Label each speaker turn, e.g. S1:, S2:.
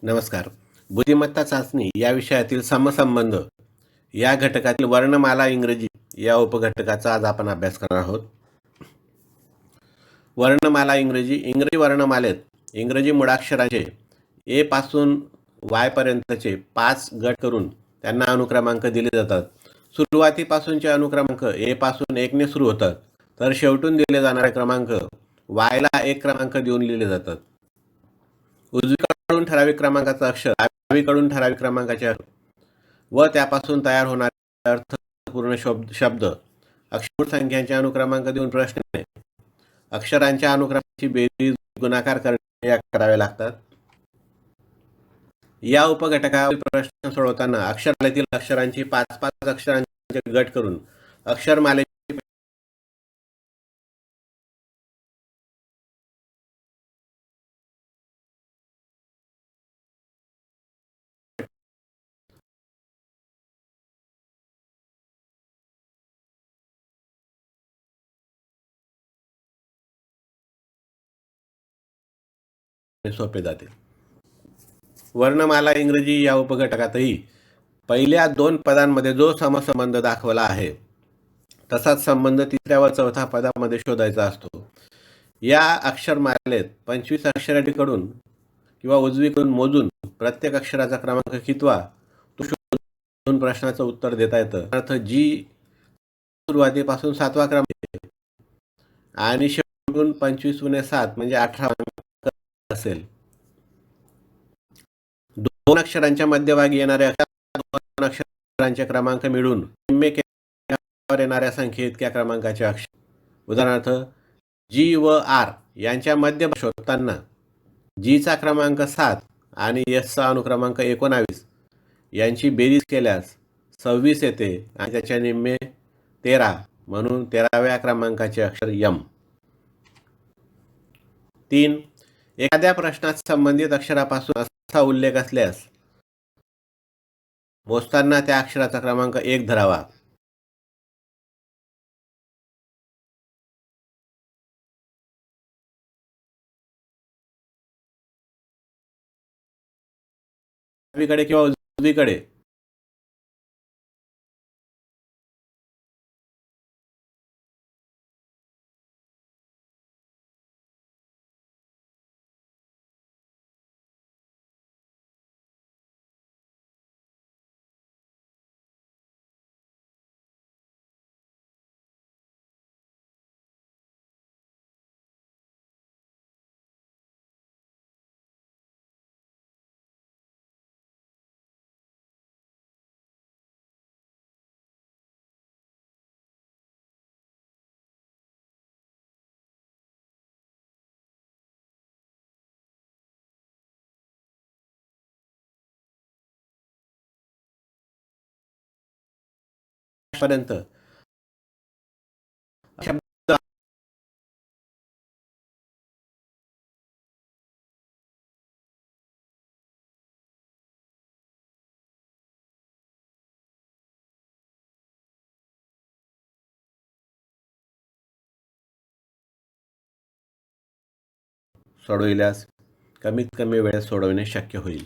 S1: नमस्कार. बुद्धिमत्ता चाचणी या विषयातील समसंबंध या घटकातील वर्णमाला इंग्रजी या उपघटकाचा आज आपण अभ्यास करणार आहोत. वर्णमाला इंग्रजी वर्णमालेत इंग्रजी मुळाक्षरांचे ए पासून वाय पर्यंतचे 5 गट करून त्यांना अनुक्रमांक दिले जातात. सुरुवातीपासूनचे अनुक्रमांक ए पासून 1 ने सुरू होतात, तर शेवटून दिले जाणारे क्रमांक वायला 1 क्रमांक देऊन लिहिले जातात. उजवीकडून ठराविक क्रमांकाचा अक्षर, डावीकडून ठराविक क्रमांकाचे अक्षर व त्यापासून तयार होणारे अर्थपूर्ण शब्द अक्षर संख्यांचे अनुक्रमांक देऊन प्रश्न अक्षरांच्या अनुक्रमांची बेरीज गुणाकार करावे लागतात. या उपघटकावरील प्रश्न सोडवताना अक्षरमालेतील अक्षरांची 5-5 अक्षरांचे गट करून अक्षरमाले सोपे जाते. वर्णमाला इंग्रजी या उपघटकातही पहिल्या 2 पदांमध्ये जो समसंबंध दाखवला आहे तसाच संबंध तिसऱ्या व चौथ्या पदामध्ये शोधायचा असतो. या अक्षरमालेत 25 अक्षराकडून किंवा उजवीकडून मोजून प्रत्येक अक्षराचा क्रमांक कितवा तो शोधून प्रश्नाचं उत्तर देता येतं. अर्थ जी सुरुवातीपासून 7वा क्रमांक आणि शेवटून 25 × 7 म्हणजे 18 असेल. 2 अक्षरांच्या मध्यभागी येणाऱ्या 2 अक्षरांचे क्रमांक मिळून निम्मे केल्यावर येणाऱ्या संख्ये इतक्या क्रमांकाचे अक्षर. उदाहरणार्थ जी व आर यांच्या मध्य शोधताना जीचा क्रमांक 7 आणि एसचा अनुक्रमांक 19 यांची बेरीज केल्यास 26 येते आणि त्याच्या निम्मे 13 म्हणून 13व्या क्रमांकाचे अक्षर यम. 3. एखाद्या प्रश्नात संबंधित अक्षरापासून असा उल्लेख असल्यास मोजताना त्या अक्षराचा क्रमांक 1 धरावा. डावीकडे किंवा उजवीकडे पर्यंत शब्द सोडविल्यास कमीत कमी वेळेत सोडवणे शक्य होईल.